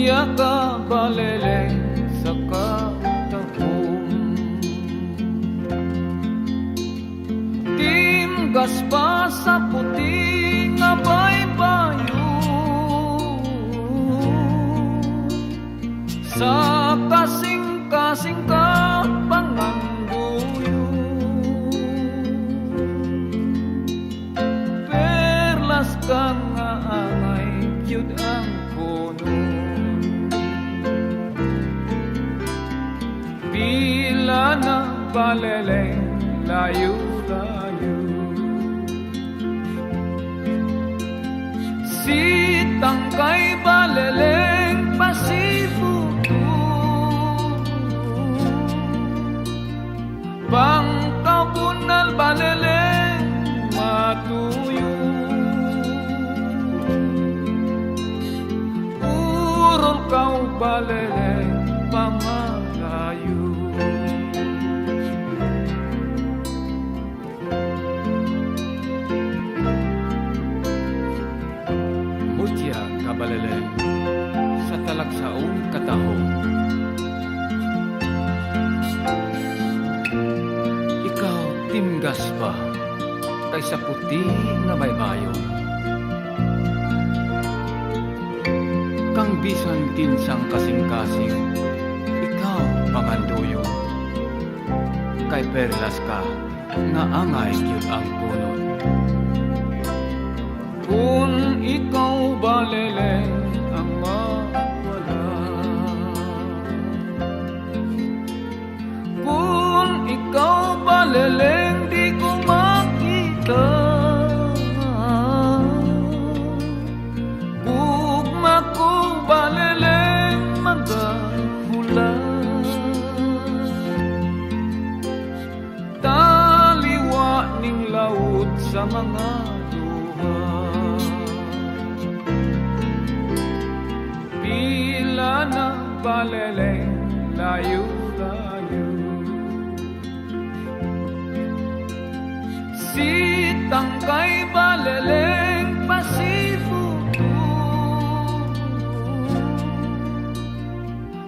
Mutya ka baleleng sa katahom, timgas pa sa puti nga baybayo, sa kasing-kasing ka panganduyo, perlas ka nga angay kyud ang kono, pila na baleleng layo-layo, sitang kay baleleng pasibuto, pangkabunal baleleng matuyo, urol kau baleleng pamalayo. Mutya ka baleleng sa talagsaong katahom, ikaw timgas pa kaysa puti nga baybayo, kang bisan kinsang kasing-kasing ikaw panganduyo, kay perlas ka nga angay gyud ang puno. Kung ikaw baleleng ang mawala, kung ikaw baleleng di ko makita, gugma ko baleleng magahula, taliwa ning laut sa mga duha, pila na baleleng layo-layo, sitang kay baleleng pasibuto,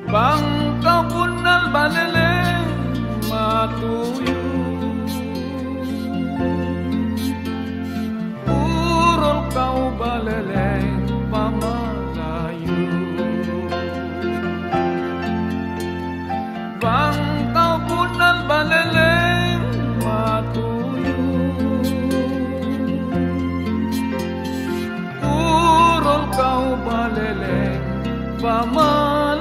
pangkabunal baleleng matuyo, urol kau baleleng pamalayo, pangkabunal baleleng matuyo, urol kau baleleng pamalayo.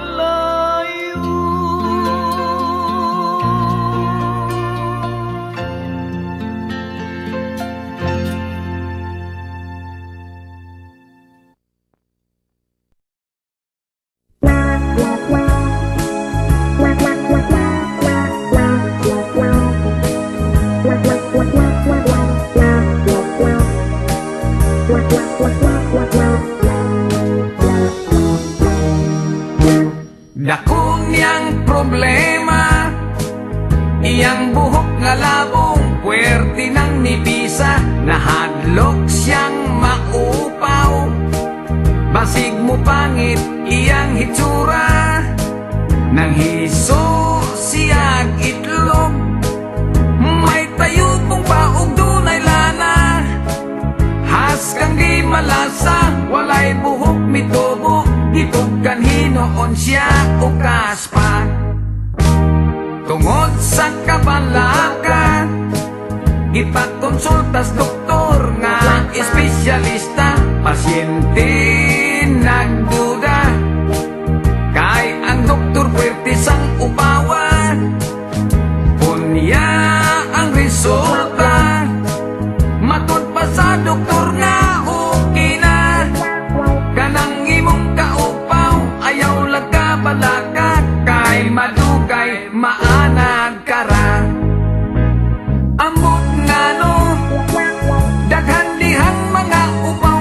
Dako niyang problema, iyang buhok nga labong, puwerte ng nibisa, nahadlok siyang maupaw. Basig mo pangit iyang hitsura, nang hiso siyag itlog. May tayo pong paog dunay lana, has kang di malasa, walay buhok mitubo, itog kanhinoon siya o kaspa. Tungod sa kabalaka, ipakonsultas doktor nga espesyalista, pasyente nagduda, kay ang doktor puwerte sang upawan. Unya ang resulta, matod pa sa doktor nga okay na, kanang imong kaupaw ayaw lagkabalaka, kay madugay maanag kara. Ambot nga no, daghan dihang mga upaw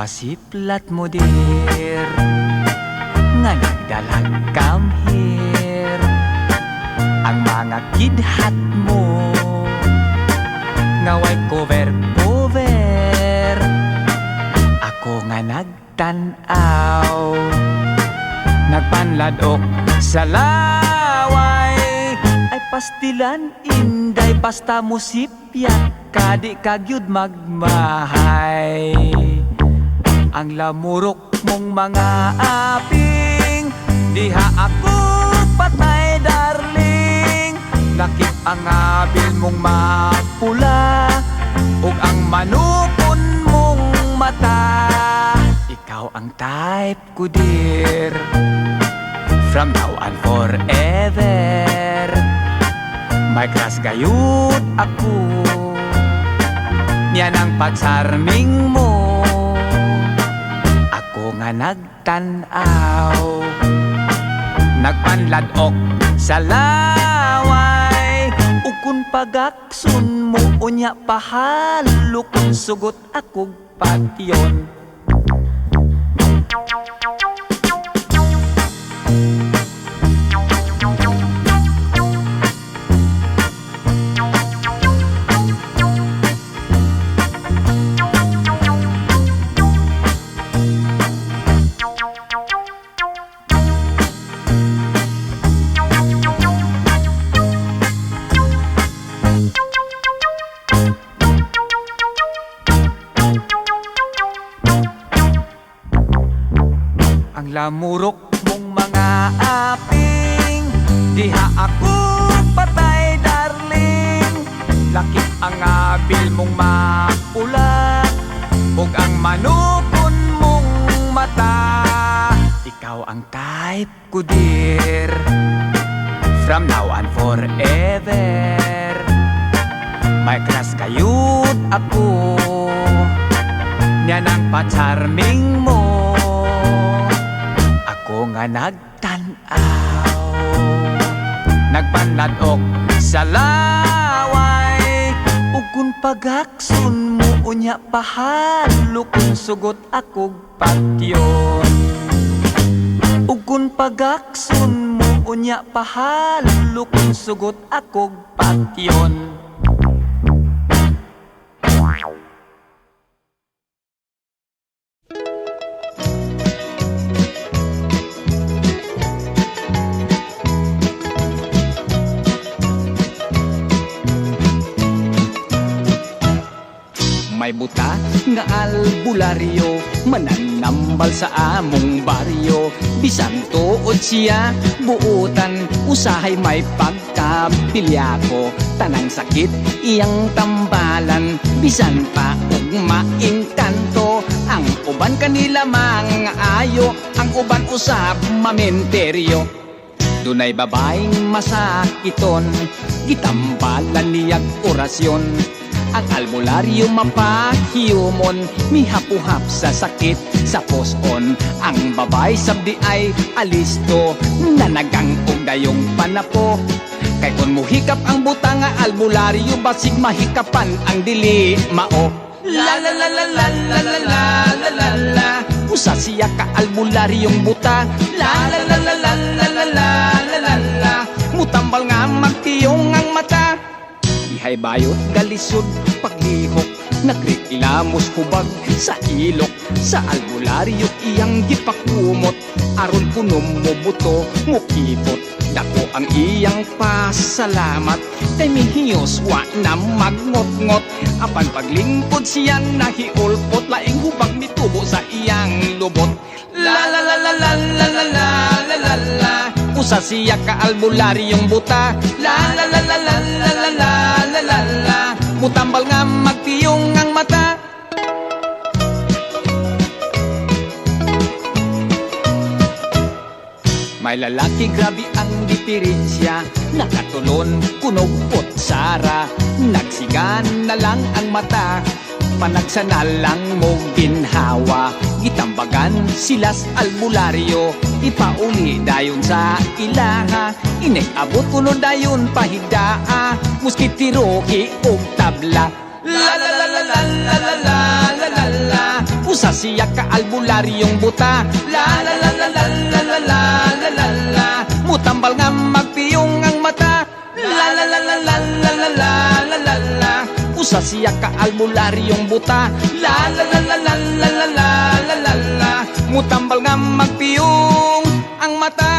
Napasiplat mo dir nga nagdalag come here ang mga kidhat mo nga way cover ako nga nagtanaw nagpanladok sa laway ay pastilan inday basta musipyat kadi kagyud magmahay ang lamurok mong mga aping diha ako patay darling lakip ang abil mong mapula ug ang manukon mong mata ikaw ang type ko dear from now on forever may crush gayud ako niyan ang pagsarming mo ako nga nagtanaw nagpanladok sa laway ug kun pagakson mo unya pahalo kun sugot akog patyon lamurok mong mga aping diha ako patay darling lakip ang abil mong mapula ug ang manukon mong mata ikaw ang type ko dear from now on forever may crush kayud ako niyan ang patsarming mo ako nga nagtanaw nagpanladok sa laway ug kun pagakson mo unya pahalo kun sugot akog patyon ug kun pagakson mo unya pahalo kun sugot akog patyon may buta nga albularyo mananambal sa among baryo bisan tuod siya buutan usahay may pagkapilyako tanang sakit iyang tambalan bisan pa og maingkanto ang uban kanila mga ayo ang uban usab mamenteryo dunay babaeng masakiton gitambalan niyag orasyon ang albularyo mapahiyumon mihapuhap sa sakit sa poson ang babay sabdi ay alisto nanagang og dayong panapo kay kun muhikap ang buta nga albularyo basig mahikapan ang dili mao la la la la la la la la la la la usa siya ka albularyong buta la la la la la la la la la la la mutambal nga magtiyong ang mata ihay bayot galisod paglihok nagreklamos hubag sa ilok sa albularyo iyang gipakumot aron kunom mo buto mukipot dako ang iyang pasalamat kay mihiyos wa na magngot-ngot apan paglingkod siya nahiulpot laing hubag mitubo sa iyang lubot la la la la la la la la la la la usa siya ka albularyong buta la la la la la la la la la la la mutambal nga magtiyong ang mata may lalaki grabe ang diferensya nakatulon kunog sara nagsigan na lang ang mata panagsana lang mo ginhawa gitambagan silas albularyo ipauli dayon sa ilaha inay-abot kuno dayon pahigdaa muskitiro og tabla la la la la la la la la la la Usa siya ka albularyong buta. La la la la la la la la la la la. Mutambal nga magpiyong ang mata. La la la la la la la la la la la. Usa siya ka albularyong buta. La la la la la la la la la la la. Mutambal nga magpiyong ang mata.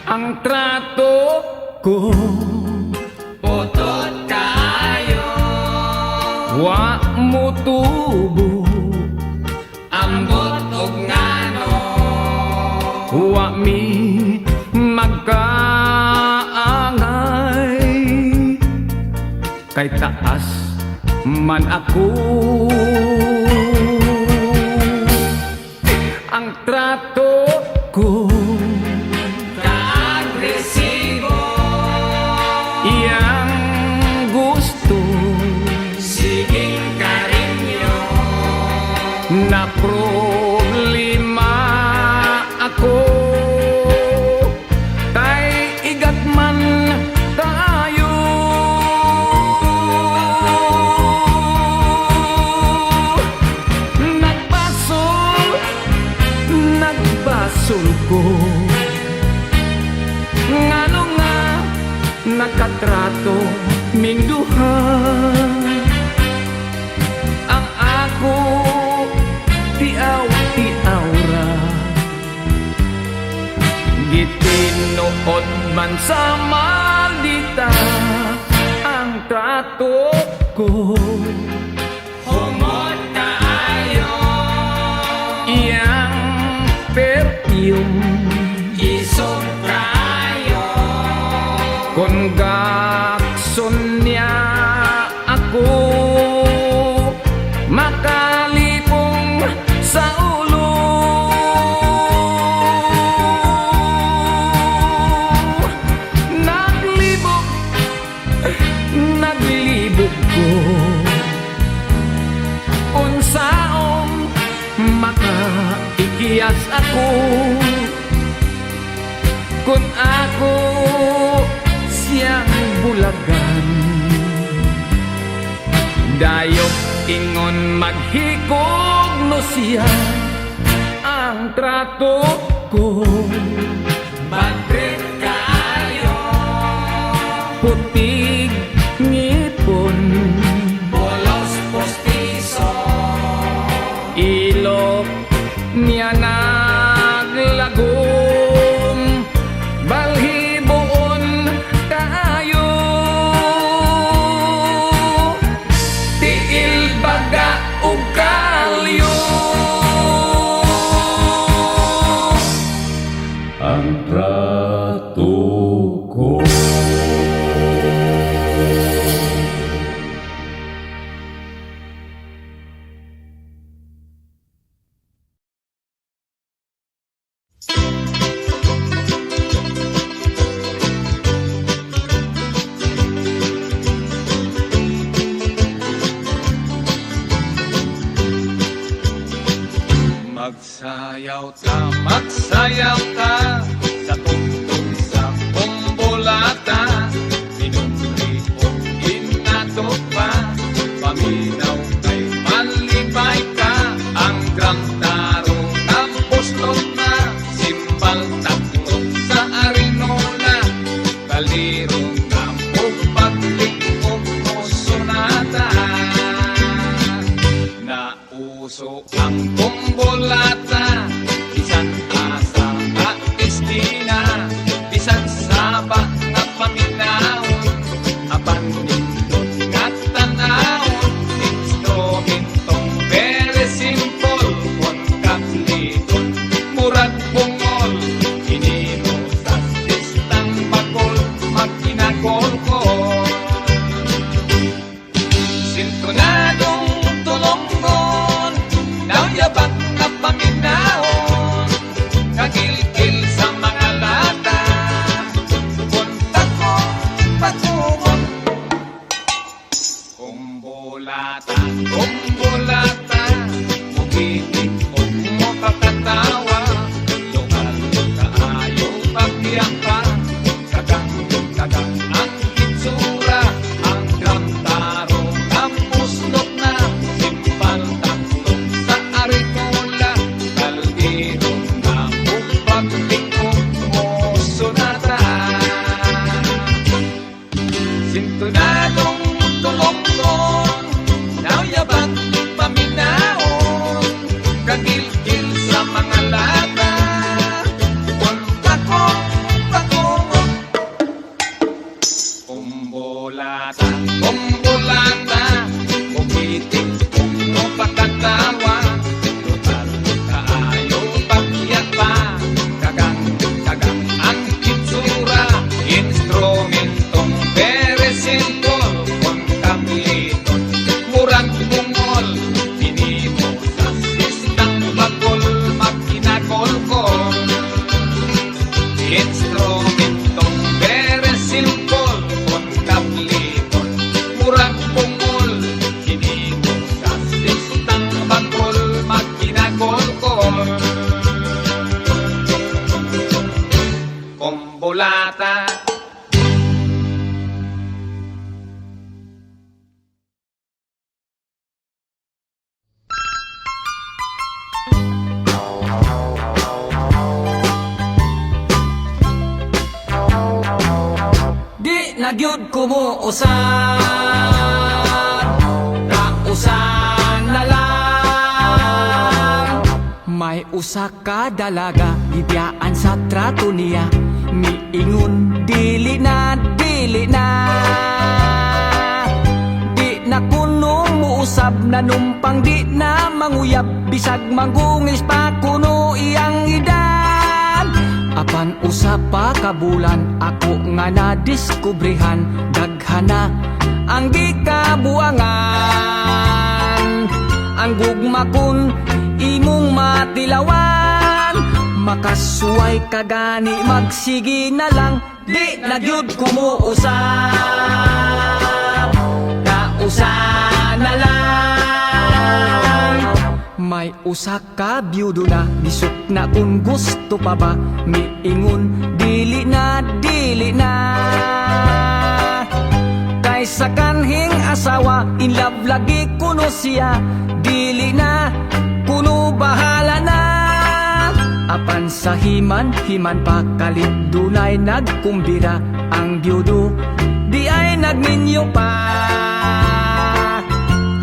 Ang trato ko Putot kayo, wa mo tubo, ambot og ngano. wa mi magkaangay. Kay taas man ako. Ang trato ko Agresibo, iyang gusto siging karinyo. na problema ako. Kay igat man tayo. Nagbasol ko. Ngano nga nakatrato ming duha. Ang ako tiaw-tiaw ra, gitinuod man sa maldita. Ang trato ko Humot kaayo, iyang perfume. isog kayo. Kung gakson niya ako, makalipong sa ulo. Naglibog ko, unsaong makaikiyas ako. Kung ako siyang bulagan, dayog ingon maghikog no siya. Ang trato ko Madrid kayo, putig ngipon, bolos postiso. ilok niya naglagom, balhiboon kayo. Tiil baga ug kalyo. Ang trato ko. Magsayaw ta sa tungtong sa pumbolata. Minumri o inato pa, paminaw kay malibay ka. Ang gramtaro tapos na, simbal taklog sa arinola. Kalirong na po paglikog mo sonata. Nauso ang pumbolata, isang asa na instrumentong very simple kon kablipon murag bungol kini mo sa sistang bangkol magkinagol-kol kombolata. Di nagyud ko mo usan na lang. May usa ka dalaga gibiyaan sa trato niya, miingon dili na di na kuno muusab na numpang di na manguyab bisag mangungis pa kuno iyang idan. Apan usa pa ka bulan ako nga nadiskubrihan daghana ang gikabuangan. Ang gugma kun imong matilawan, makasuway ka gani magsigi na lang. Di na gyud kumuusap kausan na lang. May usa ka byudo na bisok na kung gusto pa ba, miingon dili na kaysa kanhing asawa in love lagi kuno siya, dili na kuno bahala na. Apan sa himan pa kalit dunay nagkumbira, ang byudo di ay nagminyo pa.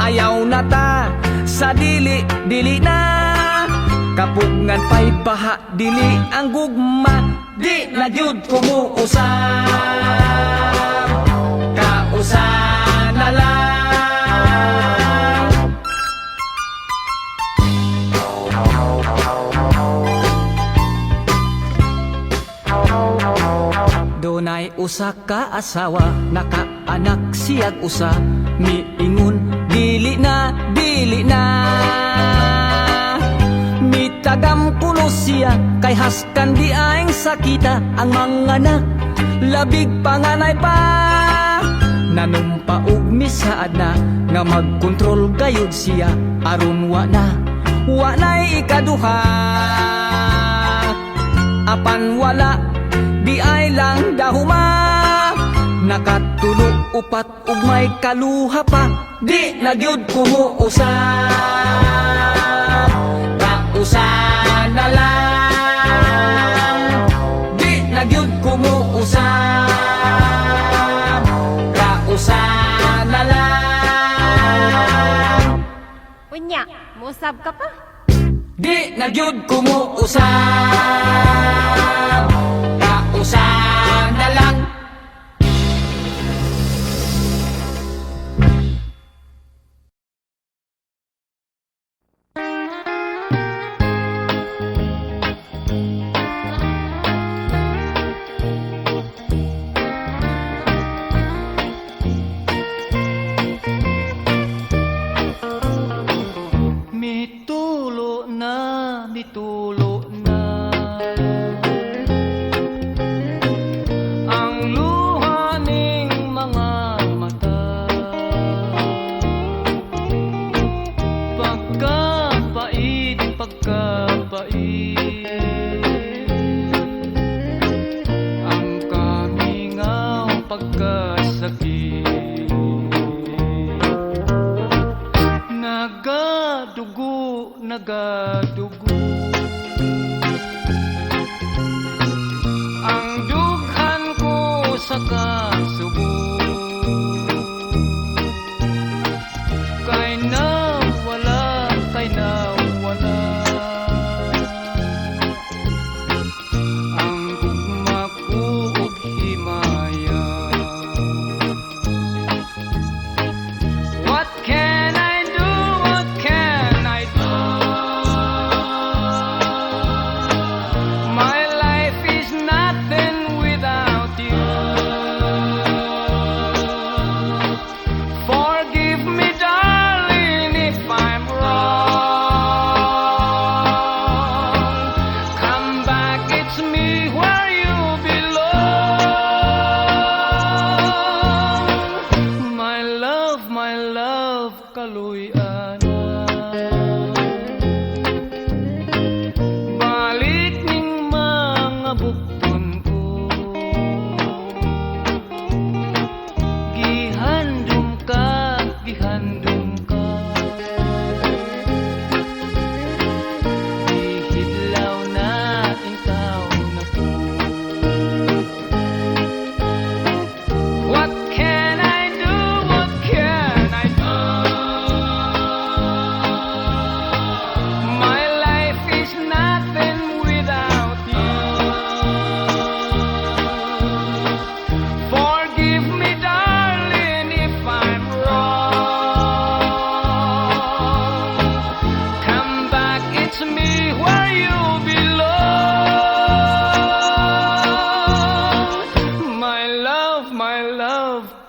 Ayaw na ta sa dili na, kapugngan pa'y baha dili ang gugma. Di na gyud kumuusap kausan na lang. Dunay usa ka asawa, nakaanak siyag usa, miingon dili na mitagam kuno siya kay haskan di aing sakita ang mga anak labig panganay pa. Nanumpa og misaad na nga magkontrol gayud siya aron wanay ikaduha. Apan wala di ay lang dahuma, nakatulo upat ug may kaluha pa. Di na gyud kumuusap kausan na lang. Di na gyud kumuusap kausan na lang. Unya, muusab ka pa? Di na gyud kumuusap kausan na lang. Mitulo na ang luha ning mga mata, pagkapait ang kamingaw pagkasakit, nagadugo ang dughan ko sa kasubo, kay nawala ang gugma ko ug himaya. What can I do? What can I do?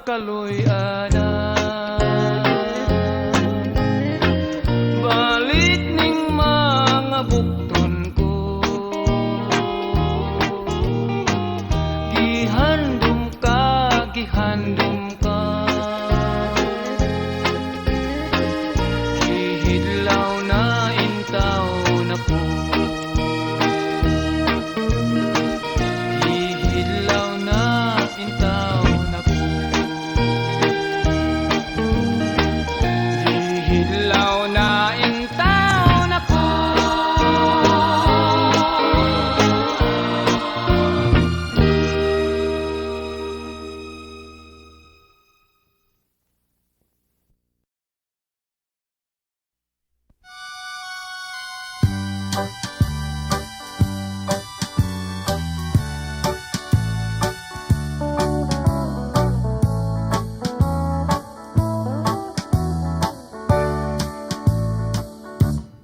kaloy ana. Balik ning mga bukton ko, gihandom ka, gihandom ka. Gihidlaw na intaw na ko, gihidlaw na intaw na ko, gihidlaw na intaw na ko.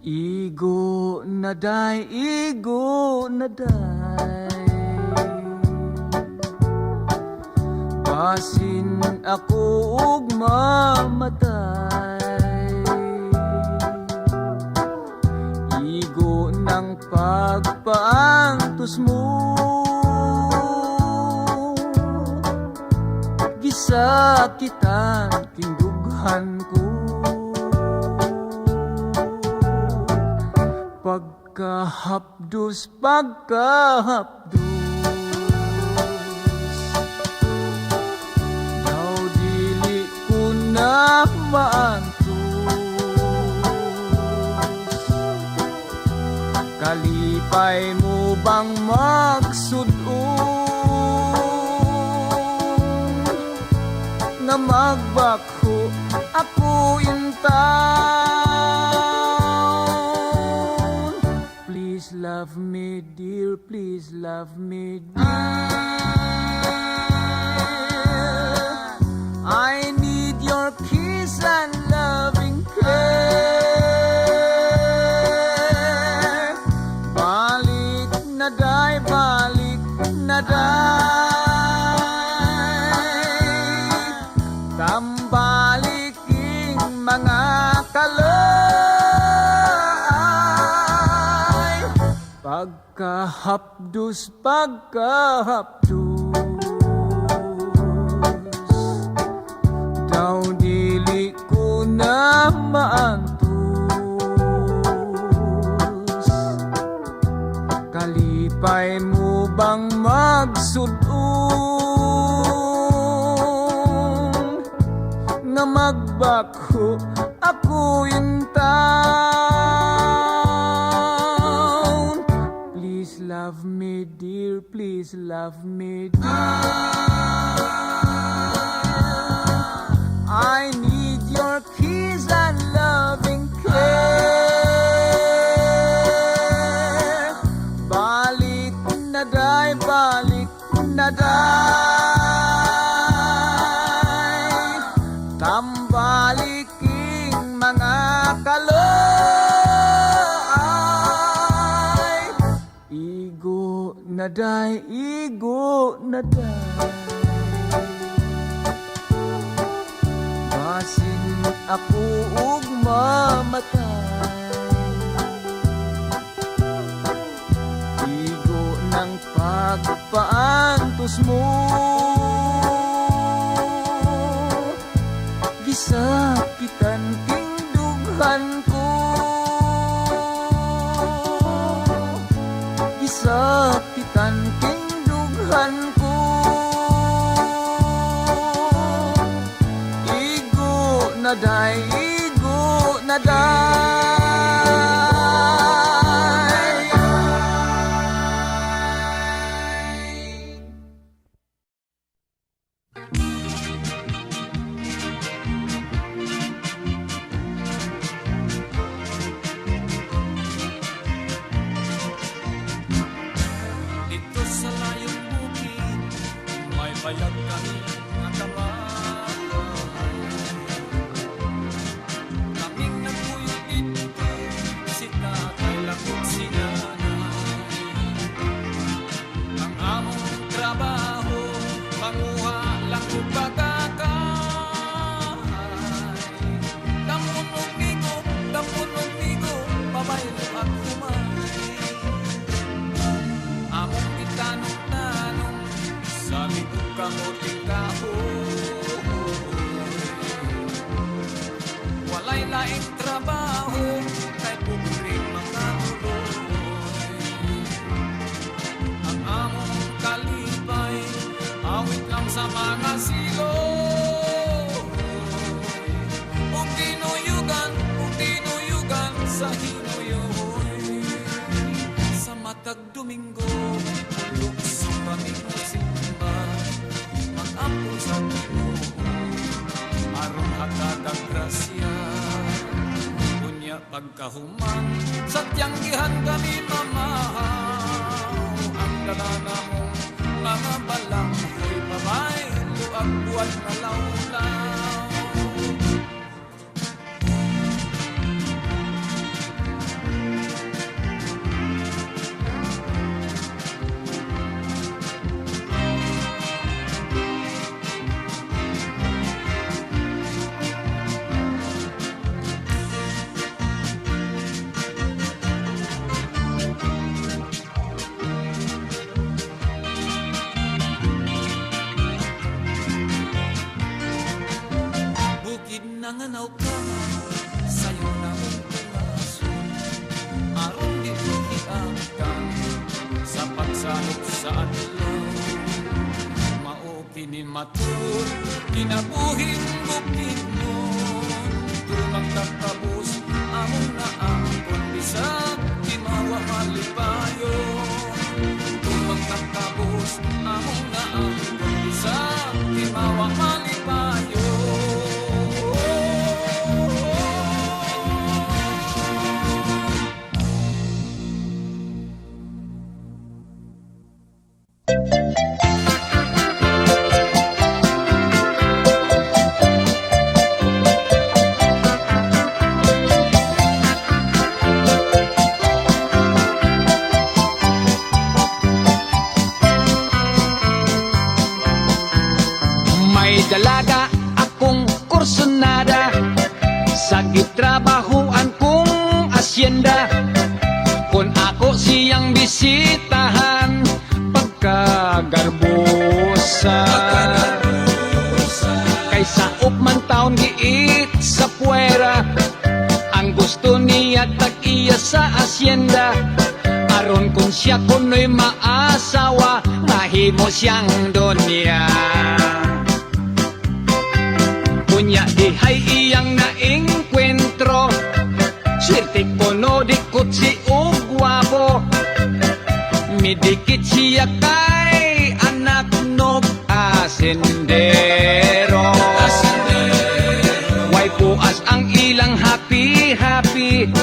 Igo na day, igo na day, basin ako ug mamatay. Igo ng pagpaangtos mo, gisakitan kindughan ko. Pagkahapdos, pagkahapdos, daw dili ko na maantos. Kalipay mo bang magsudon, nga magbakho ako intaw. Please love me dear, please love me dear. I need your kiss and loving care. Balik na day, balik na day, tambaliking mga kalay. Pagkahapdos, pagkahapdos, daw dili ko na maantos. Kalipay mo bang magsudon, nga magbakho ako intaw. Please love me dear, please love me dear. I need your kiss and loving care. Balik na day, balik na day, tambaliking mga kalay. Igo na day, igo na day, basin ako ug mamatay. Igo ng pagpaantos mo, gisakitan kindughan ko. Gisakitan kindughan ko. Igo na day, igo na day. Dito sa layong bukid, may bayag kami nga kabahay. Kaming nagpuyo dito, si tatay lakot si nanay. Ang among trabaho, manguha lang o pagkaka. Gamit ang kamuting kahoy, walay laing trabaho, kay pugring mga tuloy. Ang among kalipay, awit lang sa mga silo. Ug tinuyugan sa hinuyoy. Sa matag Domingo, ulog sa kaming simba, mag-ampun sa Ginoo, aron hatag grasya. Unya pagkahuman, sa tiyanggihan kami mamahaw. Ang dalana mong mga balanghoy, babay, luag buwan na lawlaw. Nanganaw ka, sa'yo na mong pumason, aron dito hiagdan, sa pagsanok sa adlaw. Mao kinimatur, kinabuhing bukid nun, tumang tatapos, among naangkon, bisag, timawa malipayon. Tumang tatapos, among naangkon, bisag, timawa malipayon. May dalaga akong kursunada sa gitrabahuan kong asyenda. Kung ako siyang bisitahan pagkagarbosa, kaysa upman taon giit sa puwera, ang gusto niya tag-iya sa asyenda. Aron kung siya kuno'y maasawa, mahimo siyang donya. Kunya dihay iyang naengkwentro, swerte kono dikot si ugwapo. Midikit siya kay anak nog asendero. Way puas ang ilang happy-happy,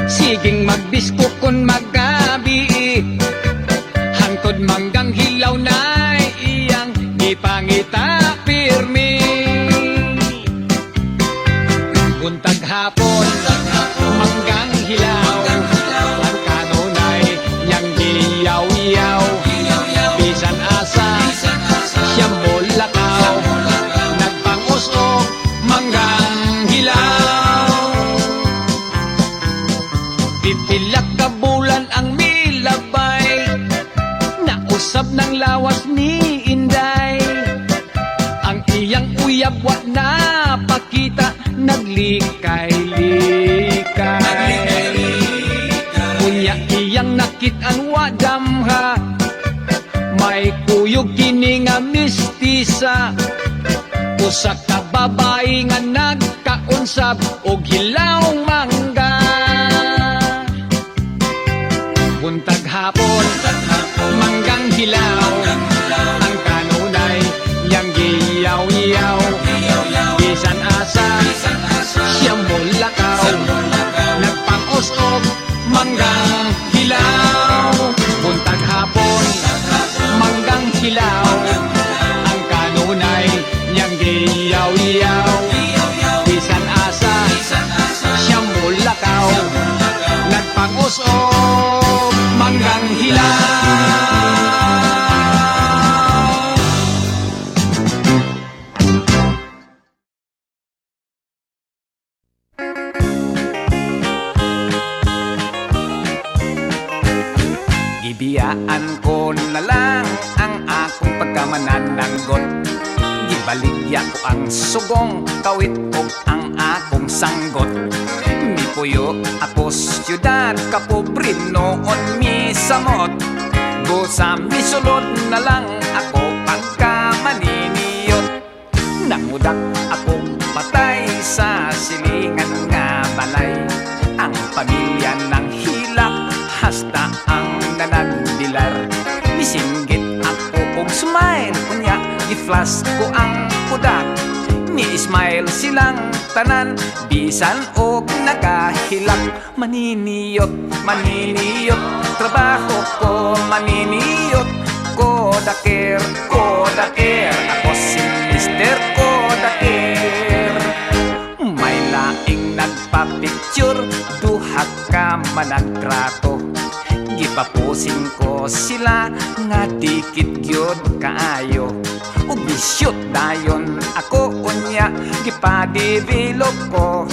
siging magbisko kun magabi. Hangtod manggang hilaw na iyang ipangita pirmi. Buntag hapon, manggang hilaw, ang kanunay niyang giyaw-yaw. Bisan asa, siya mulakaw, nagpangusok, manggang hilaw. Pipilak ka bulan ang milabay, nausap ng lawas ni Inday. Ang iyang uyab wa na pakita, naglikay-likay. Kunya iyang nakit-an wadamha, may kuyog kini nga mistisa. Usa ka babae nga nagkaunsab og hilaw mangga. Buntag hapon, manggang hilaw, ang kanunay niyang giyaw-yaw. Bisan asa, siyang mulakaw, nagpang-usok, manggang hilaw. Buntag hapon, manggang hilaw, ang kanunay niyang giyaw-yaw. Bisan asa, siyang mulakaw, nagpang-usok, manggang hilaw. manananggot. Gibaligya ko ang sugong, kawit o ang akong sanggot. Mipuyo ako syudad, kapobre noon mi samot. Busa misulod na lang ako pagka maniniyot. Nangudak akong patay sa silingan nga balay. Ang pamilya ng hilak, hasta ang nanagdilar. Misinggit ako og smile, kunya i-flash ko ang kudak. Ni-smile silang tanan, bisan og nakahilak. Maniniyot, maniniyot, trabaho ko maniniyot. Kodaker, kodaker, ako si Mr. Kodaker. May laing nagpa-picture, duha ka managtrato. Gipapusin ko sila nga dikit gyud kaayo. Ug bisyo't dayon ako unya, gipa-develop ko.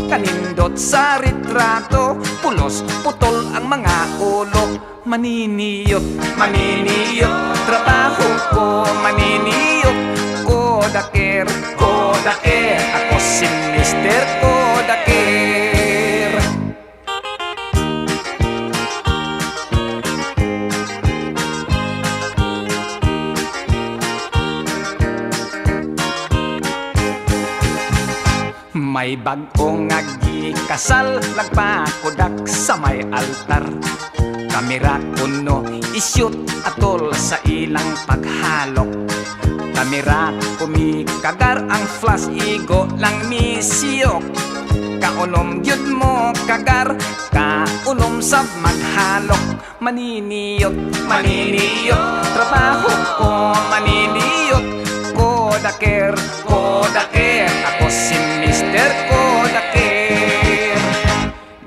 Kanindot sa retrato, pulos putol ang mga ulo. Maniniyot, maniniyot, trabaho ko maniniyot. Kodaker, kodaker, ako si Mr. Kodaker. May bagong kasal, nagpakudak sa may altar. Kamera kuno isyot atol sa ilang paghalok. Kamera kumikagar ang flash, igo lang misiyok. Kaunom gyud mo kagar, kaunom sab maghalok. Maniniyot, maniniyot, trabaho ko maniniyot. Kodaker, kodaker, ako si Mr. Kodaker.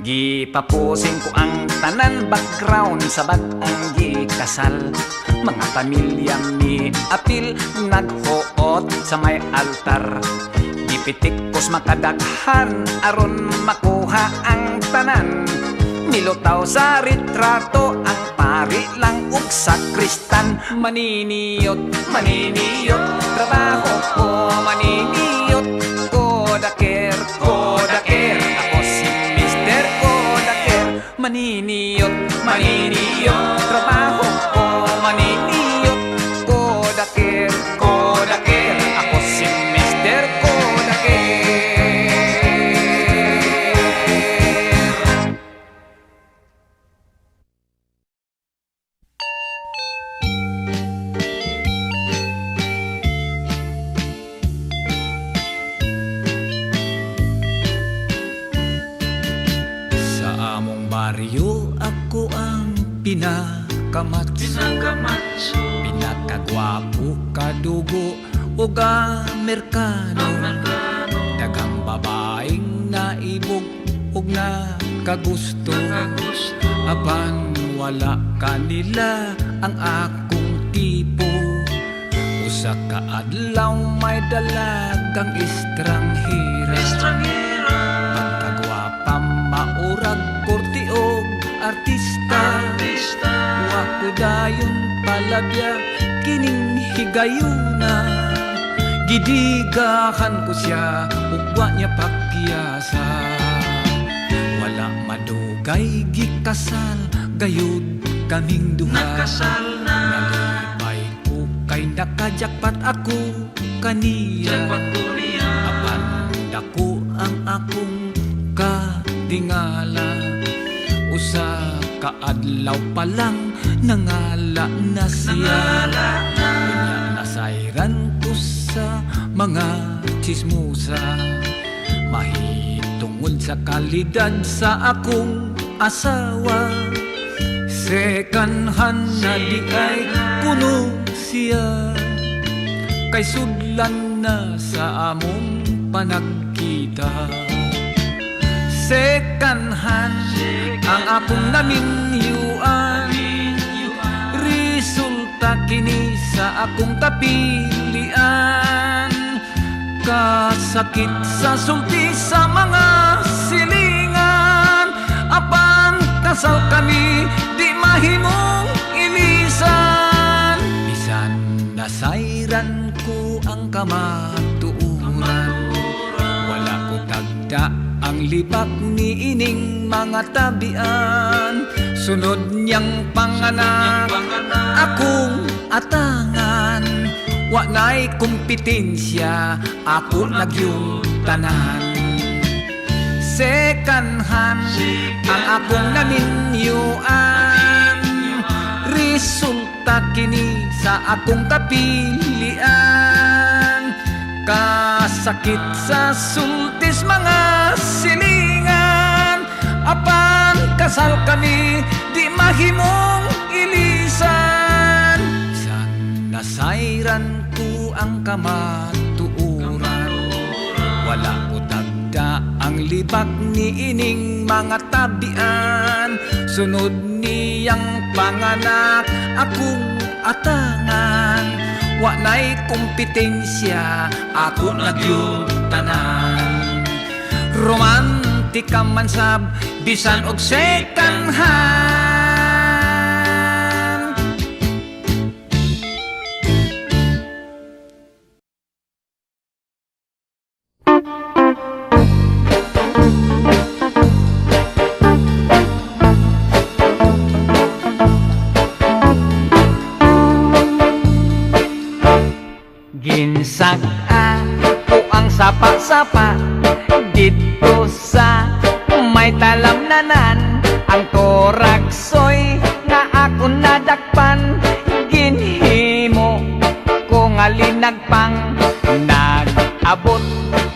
Gipapusin ko ang tanan background sa batang gikasal. Mga pamilya mi apil, naghuot sa may altar. Gipitik kos makadaghan, aron makuha ang tanan. Nilutaw sa retrato, ang pari lang ug sakristan. Maniniyot, maniniyot, trabaho ko maniniyot. Kodaker, kodaker, ako si Mr. Kodaker. Maniniyot, maniniyot, trabaho ko maniniyot. Kodaker, kodaker, ako si Mr. Kodaker. Baryo ako ang pinakamatso, pinakagwapo, kadugo o Amerikano. Daghang babaeng naibog o nakagusto. Apan wala kanila ang akong tipo. Usa ka adlaw may dalagang estranghera. Pagkagwapa maurag korte og artista. Wa ko dayon palabya kining higayuna. Gidigahan ko siya ug wa niya pakyasa. Wala madugay gikasal, gayud kaming duha. Nalipay ko kay nakajakpat ako kaniya. Apan dako ang akong katingala. Usa ka adlaw pa lang nangala na siya. Unya nasayran ko sa mga chismosa. Mahitungod sa kalidad sa akong asawa. Second hand na di ay kuno siya. Kay sudlan na sa among panagkita. Second hand ang akong naminyuan. Resulta kini sa akong kapilian. Kasakit sa sulti sa mga silingan. Apan kasal kami di mahimong ilisan. Bisan na nasayran ko ang kamatuuran. Wala ko tagda ang libak ni ining mga tabian. Sunod niyang panganak akong atangan. Wa na'y kompetensya, ako nagyong tanan. Second hand ang akong naninyuan. Resulta kini sa akong kapilian. Kasakit sa sultis mga silingan. Apan kasal kami, di mahimong ilisan. San nasayran ko ang kamatuuran. Wala ko tagda ang libak ni ining mga tabian. Sunod niyang panganak akong atangan. Wa na'y kompetensya, ako nagyong tanan. Romantika man sab, bisan og second hand. Ginsag-a ko ang sapa-sapa dito sa may talamnanan. Ang toraksoy nga ako nadakpan, ginhimo ko nga linagpang. Nag-abot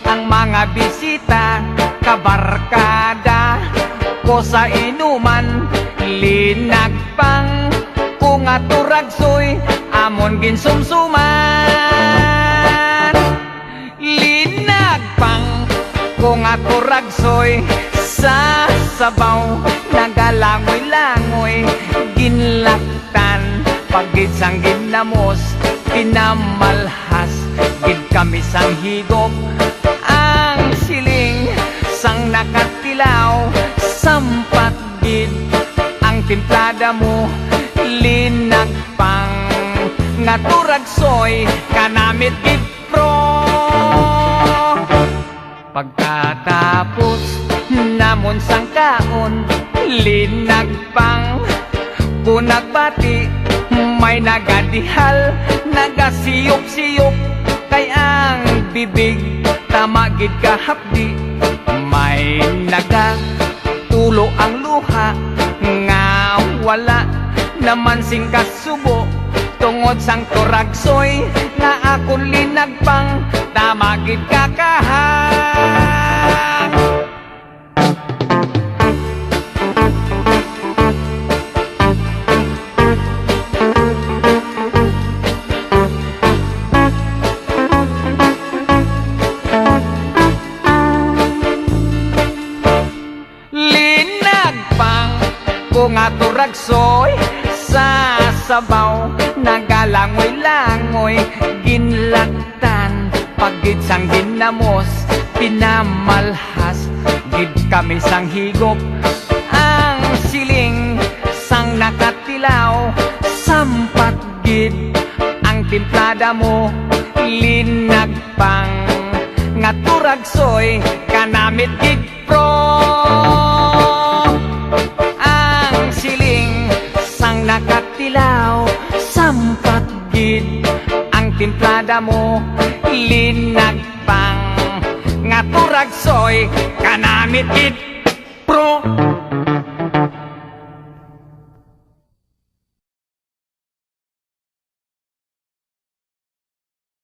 ang mga bisita, kabarkada ko sa inuman. Linagpang ko nga turagsoy, amon ginsumsuman. Linagpang ko nga turagsoy, sa sabaw nagalangoy-langoy. Ginlaktan pagid sang ginamos, pinamalhas gid kami sang higop. Ang siling sang nakatilaw, sampat gid ang timplada mo. Linagpang nga turagsoy, kanamit gid pro. Pagkatapos namon sang kaon, linagpang ko nagbati. May nagadihal, nagasiyop-siyop, kay ang bibig tamagid kahapdi. May nagatulo ang luha, nga wala naman sing kasubo. Tungod sang turagsoy nga akong linagpang, tamagid kakahang. Linagpang ko nga turagsoy, sa sabaw nagalangoy-langoy. Ginlaktan pagid sang ginamos, pinamalhas gid kami sang higop. Ang siling sang nakatilaw, sampat gid ang timplada mo. Linagpang nga turagsoy, kanamit gid pro. Ang siling sang nakatilaw, sampat gid ang timplada mo. Linagpang nga turagsoy, kanamit gid pro.